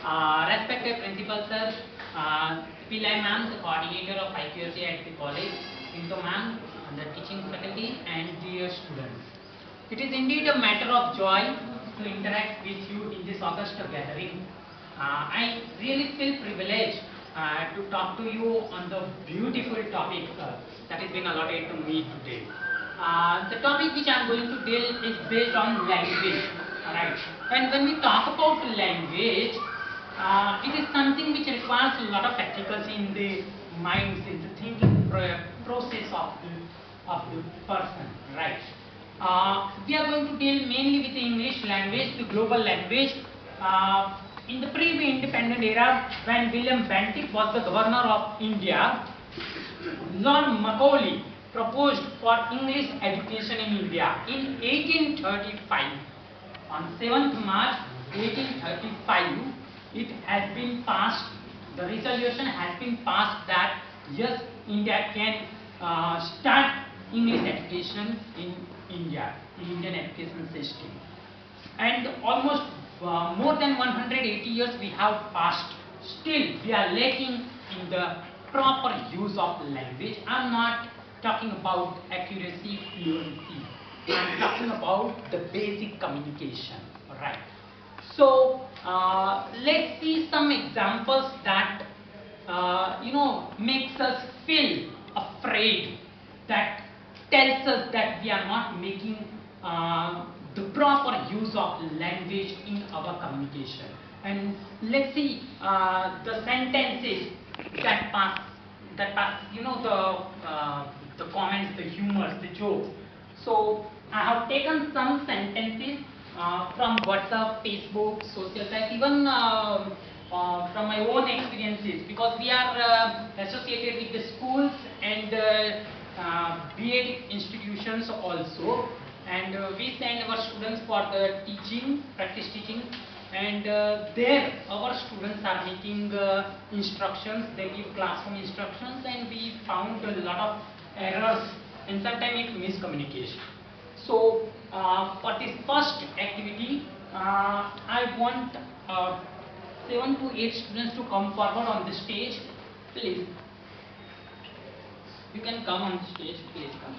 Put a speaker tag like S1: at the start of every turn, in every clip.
S1: Respected Principal Sir, Pillai Ma'am, the coordinator of IQSA at the college, Pinto Ma'am, the teaching faculty, and dear students. It is indeed a matter of joy to interact with you in this August gathering. I really feel privileged to talk to you on the beautiful topic that has been allotted to me today. The topic which I am going to deal is based on language. Right. And when we talk about language, it is something which requires a lot of accuracy in the minds, in the thinking process of the person. Right. We are going to deal mainly with the English language, the global language. In the pre-independent era, when William Bentinck was the governor of India, Lord Macaulay proposed for English education in India in 1835. On 7th March 1835, it has been passed, the resolution has been passed that yes, India can start English education in India, in Indian education system. And almost more than 180 years we have passed, still we are lacking in the proper use of language. I am not talking about accuracy, fluency. I am talking about the basic communication, right? So let's see some examples that makes us feel afraid, that tells us that we are not making the proper use of language in our communication. And let's see the sentences that pass, the comments, the humors, the jokes. So I have taken some sentences from WhatsApp, Facebook, social sites, even from my own experiences, because we are associated with the schools and B.Ed institutions also, and we send our students for the teaching, practice teaching, and there our students are making instructions, they give classroom instructions, and we found a lot of errors and sometimes it miscommunication. So for this first activity, I want 7 to 8 students to come forward on the stage, please. You can come on the stage, please come.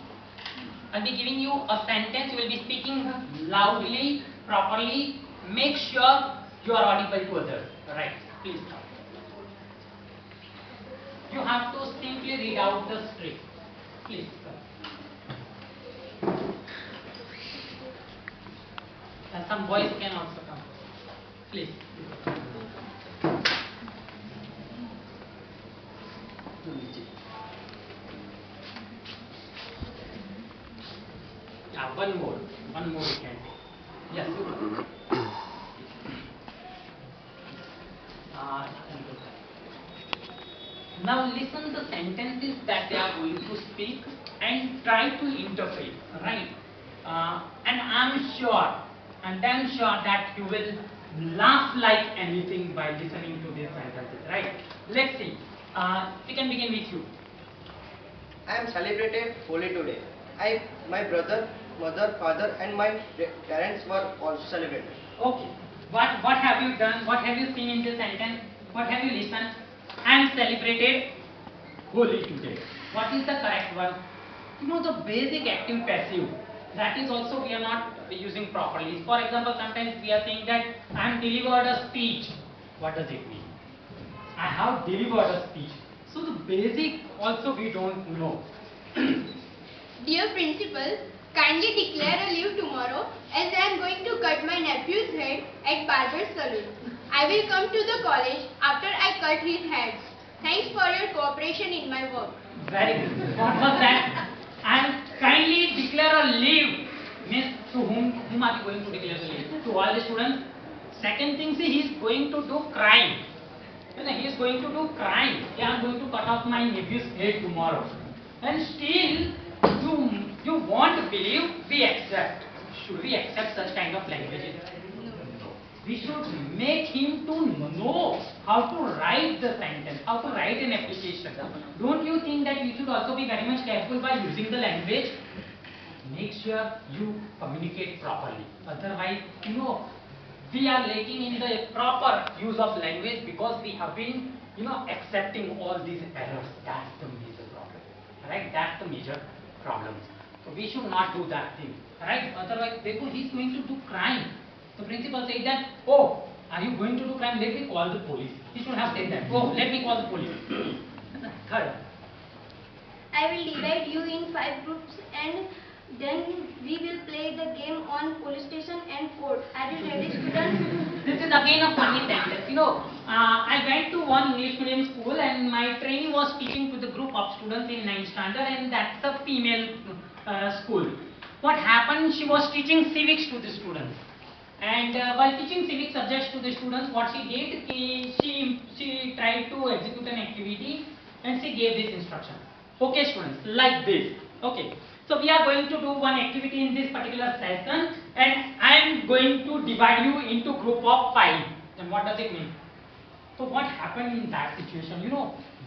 S1: I'll be giving you a sentence, you will be speaking loudly, properly, make sure you are audible to others. Right, please come. You have to simply read out the script. Please come. And some boys can also come. Please. Yeah, one more you can take. Yes. Now listen the sentences that they are going to speak and try to interpret, right? And I'm sure that you will laugh like anything by listening to these sentences, right? Let's see. We can begin with you.
S2: I am celebrated Holi today. My brother, mother, father and my parents were also celebrated.
S1: Okay. What have you done? What have you seen in this sentence? What have you listened? I am celebrated Holi today. What is the correct one? The basic active passive. That is also we are not using properly. For example, sometimes we are saying that I am delivered a speech. What does it mean? I have delivered a speech. So the basic also we don't know.
S3: Dear Principal, kindly declare a leave tomorrow as I am going to cut my nephew's head at barber's salon. I will come to the college after I cut his head. Thanks for your cooperation in my work.
S1: Very good. What was that? And kindly declare a leave. Means to whom are you going to declare the leave? To all the students. Second thing, see, he is going to do crime. He is going to do crime. I am going to cut off my nephew's head tomorrow. And still, you won't believe we accept. Should we accept such kind of languages? No. We should make him to know how to write the sentence, how to write an application. Don't you think that we should also be very much careful by using the language? Make sure you communicate properly. Otherwise, we are lacking in the proper use of language because we have been, accepting all these errors. That's the major problem, right? That's the major problem. So we should not do that thing, right? Otherwise, therefore, he's going to do crime. The principal said that, oh, are you going to do crime? Let me call the police. He should have said that. Oh, let me call the police. Third.
S3: I will divide you in 5 groups and then we will play the game on police station and court. Are you ready, students?
S1: This is again a funny sentence. I went to one English medium school and my trainee was teaching to the group of students in 9th standard, and that's a female school. What happened? She was teaching civics to the students. And while teaching civic subjects to the students, what she did, she tried to execute an activity and she gave this instruction. Okay, students, like this. Okay. So we are going to do one activity in this particular session, and I am going to divide you into group of 5. And what does it mean? So what happened in that situation?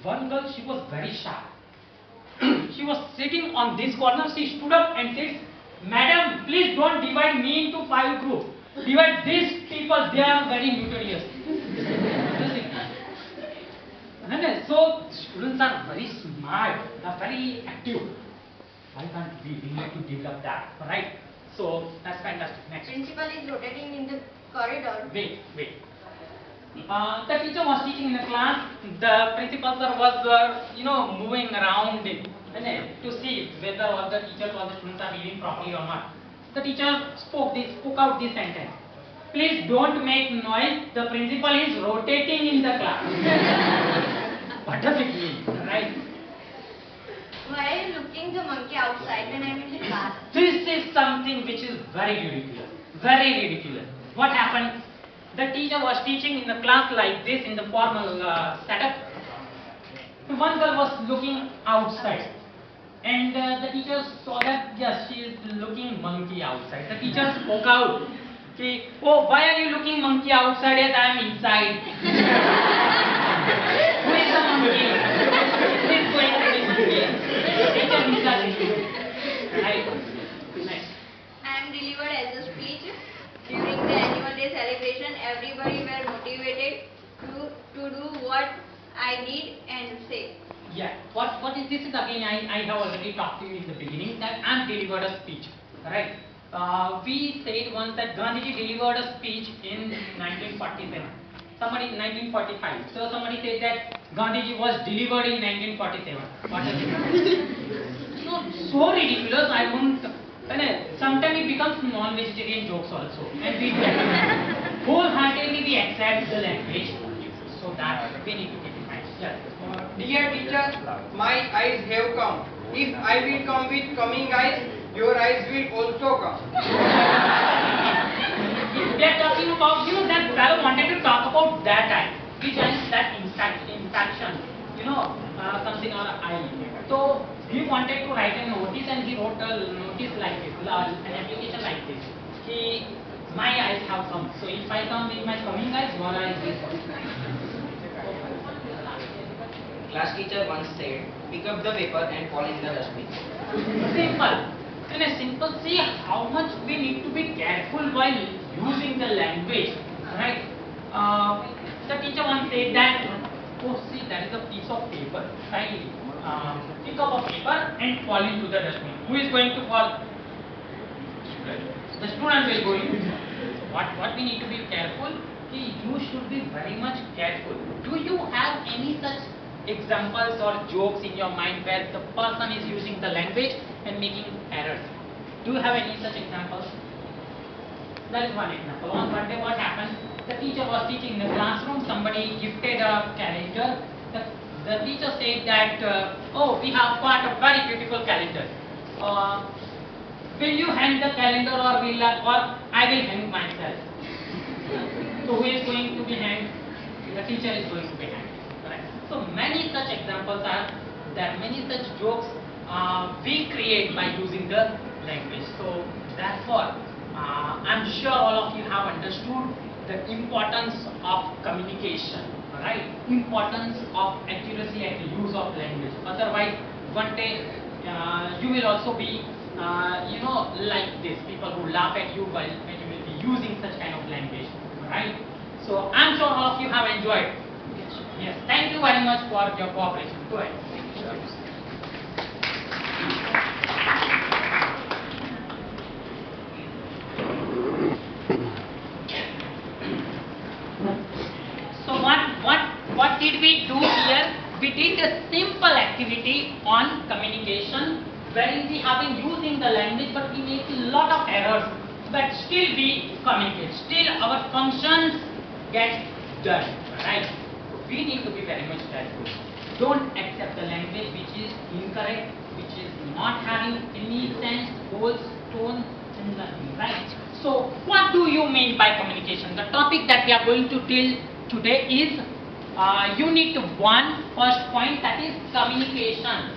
S1: One girl, she was very sharp. She was sitting on this corner. She stood up and said, "Madam, please don't divide me into 5 groups. Divide these people, they are very notorious." So students are very smart, they are very active. Why can't we need to develop that, right? So that's fantastic. Next.
S3: Principal is rotating in the corridor.
S1: Wait. The teacher was teaching in the class. The principal sir was, moving around to see whether all the teachers or the students are behaving properly or not. The teacher spoke out this sentence. "Please don't make noise. The principal is rotating in the class." What does it mean, right?
S3: Why are you looking the monkey outside when I'm in the class?
S1: This is something which is very ridiculous. Very ridiculous. What happened? The teacher was teaching in the class like this in the formal setup. One girl was looking outside. And the teacher saw that, yes, she is looking monkey outside. The teacher spoke out. Okay, "Oh, why are you looking monkey outside as I am inside?" Who is the monkey? Who is going to be monkey? The teacher himself. Right. Next.
S3: I am delivered as a speech. During the annual day celebration, everybody were motivated to do what I did and say.
S1: Yeah. What is this? Is again, I have already talked to you in the beginning that I am delivered a speech. Right. We said once that Gandhiji delivered a speech in 1947. Somebody 1945. So somebody said that Gandhiji was delivered in 1947. What does it mean? So ridiculous. I won't. Sometimes it becomes non-vegetarian jokes also, and we wholeheartedly we accept the language. So that we need to keep in mind. Yes.
S2: Dear teacher, my eyes have come. If I will come with coming eyes, your eyes will also come.
S1: We are talking about, that fellow wanted to talk about that eye, which is that infection, comes in our eye. So he wanted to write a notice, and he wrote a notice like this, an application like this. My eyes have come. So if I come with my coming eyes, your eyes will come.
S4: Class teacher once said, "Pick up the paper and fall in the dustbin."
S1: Simple. In a simple, see how much we need to be careful while using the language, right? The teacher once said that, "Oh, see, that is a piece of paper. Kindly pick up a paper and fall into the dustbin." Who is going to fall? The student will go into. What we need to be careful? You should be very much careful. Do you have any such examples or jokes in your mind where the person is using the language and making errors? Do you have any such examples? That is one example. On one day, what happened? The teacher was teaching in the classroom. Somebody gifted a calendar. The teacher said that, "Oh, we have got a very beautiful calendar. Will you hang the calendar, or I will hang myself?" So who is going to be hanged? The teacher is going to be hanged. Correct. So many such examples are there. Many such jokes we create by using the language. So therefore, I'm sure all of you have understood the importance of communication, right? Importance of accuracy at the use of language. Otherwise, one day you will also be, like this, people who laugh at you when you will be using such kind of language. right? So I'm sure all of you have enjoyed. Yes. Thank you very much for your cooperation. Go ahead. So what did we do here? We did a simple activity on communication, wherein we have been using the language, but we make a lot of errors. But still we communicate. Still our functions get done. Right? We need to be very much careful. Don't accept the language which is incorrect, which is not having any sense, goals, tone, and nothing. Right? So what do you mean by communication? The topic that we are going to deal today is Unit 1, first point, that is communication.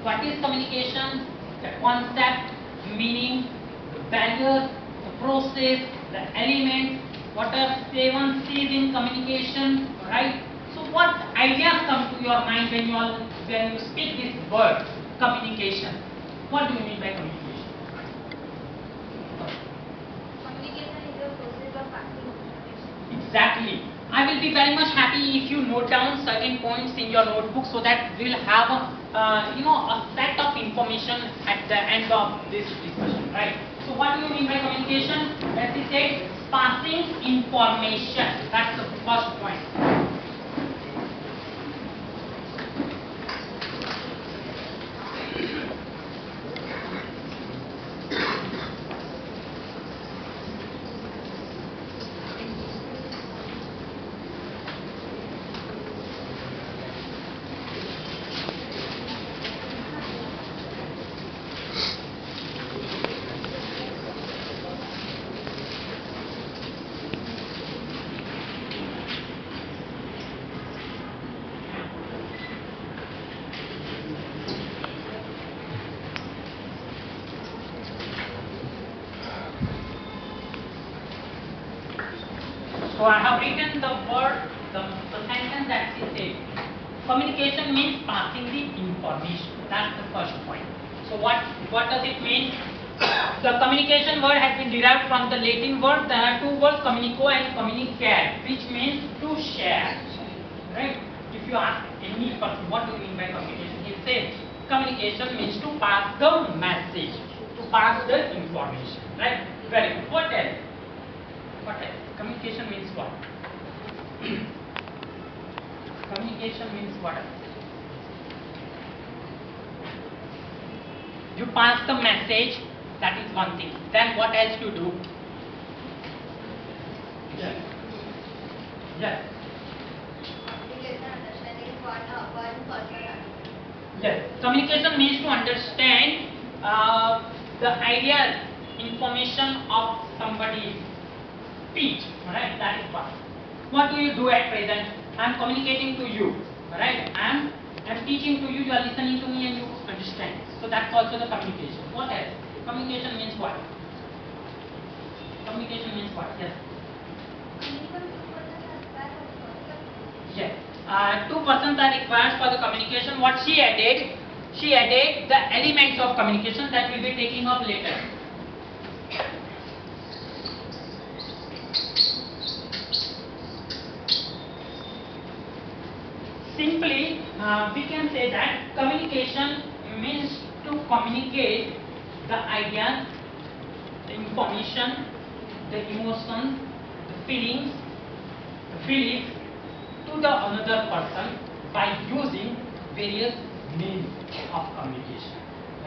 S1: What is communication? The concept, meaning, the barriers, the process, the elements. What are 7 C's in communication? Right? So what ideas come to your mind when you speak this word communication? What do you mean by communication?
S3: Communication is a process of passing information.
S1: Exactly. I will be very much happy if you note down certain points in your notebook, so that we'll have a set of information at the end of this discussion, right? So what do you mean by communication? As we said, passing information. That's the first point. So I have written the word, the sentence that she said. Communication means passing the information. That's the first point. So what does it mean? The communication word has been derived from the Latin word. There are two words, communico and communicare, which means to share. Right? If you ask any person, what do you mean by communication? He says communication means to pass the message, to pass the information. Right? Very good. What else? What else? Communication means what? Communication means what? You pass the message, that is one thing. Then what else you do? Yes. Yes.
S3: Communication understanding what one person.
S1: Yes. Communication means to understand the idea, information of somebody's speech. Alright, that is what. What do you do at present? I am communicating to you. Alright, I am teaching to you, you are listening to me and you understand. So that's also the communication. What else? Communication means what? Communication means what? Yes. Yes. Two persons are required for the communication. What she added the elements of communication that will be taking up later. Simply, we can say that communication means to communicate the ideas, the information, the emotions, the feelings, the beliefs to the another person by using various means of communication.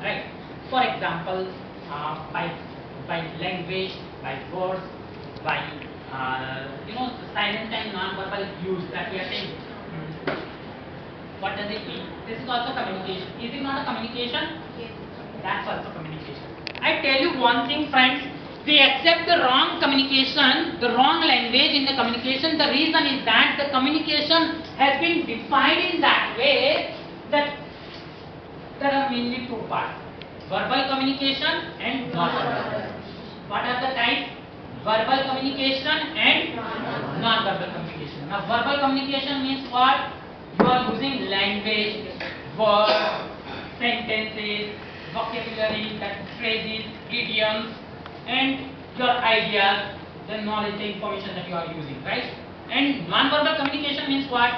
S1: Right? For example, by language, by words, by silent and non-verbal use that we are saying. What does it mean? This is also communication. Is it not a communication?
S3: Yes.
S1: That's also communication. I tell you one thing, friends. We accept the wrong communication, the wrong language in the communication. The reason is that the communication has been defined in that way that there are mainly two parts: verbal communication and non-verbal. What are the types? Verbal communication and non-verbal communication. Now, verbal communication means what? You are using language, words, sentences, vocabulary, that phrases, idioms, and your ideas the knowledge, the information that you are using, right? And non-verbal communication means what?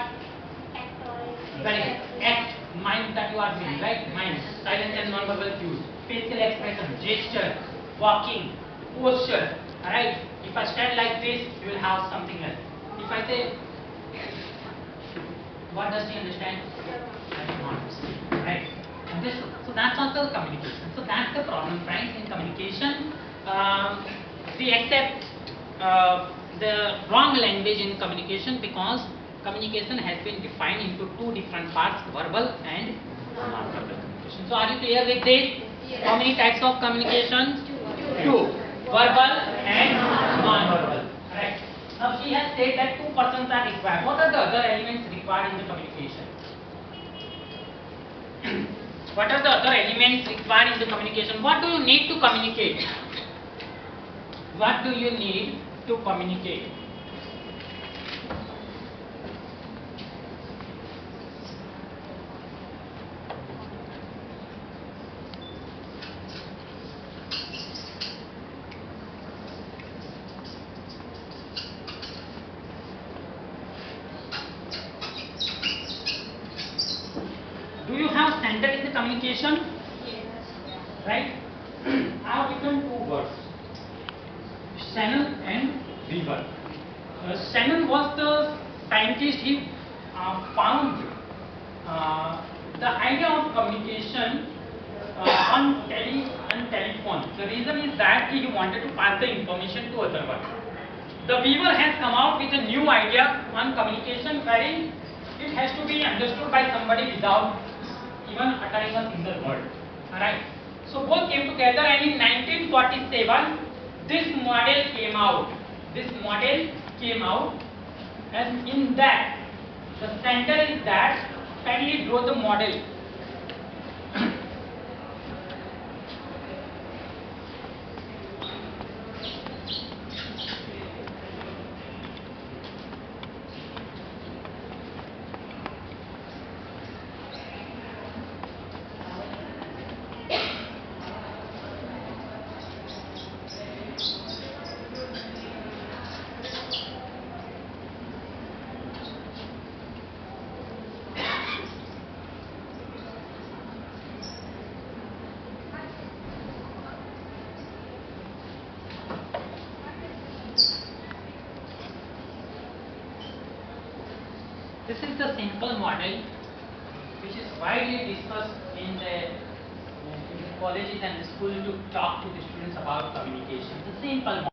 S1: Very good. Act, mind that you are doing, right? Mind, silence and non-verbal cues, facial expression, gesture, walking, posture, alright? If I stand like this, you will have something else. If I say, what does she understand? I do not understand, right? And this, so that's also communication. So that's the problem, friends, in communication. We accept the wrong language in communication because communication has been defined into two different parts, verbal and non-verbal communication. So are you clear with this?
S3: Yes.
S1: How many types of communication? Two. Verbal and non-verbal. Right. Now she has said that two persons are required. What are the other elements required in the communication? What are the other elements required in the communication? What do you need to communicate? What do you need to communicate? Do you have center in the communication? Right? I have written two words, Shannon and Weaver. Shannon was the scientist. He found the idea of communication on telephone. The reason is that he wanted to pass the information to other one. The Weaver has come out with a new idea on communication wherein it has to be understood by somebody without even uttering a single word. Alright. So both came together and in 1947 this model came out. This model came out, and in that the center is that. Kindly draw the model. This is the simple model which is widely discussed in the colleges and the school to talk to the students about communication. The simple model.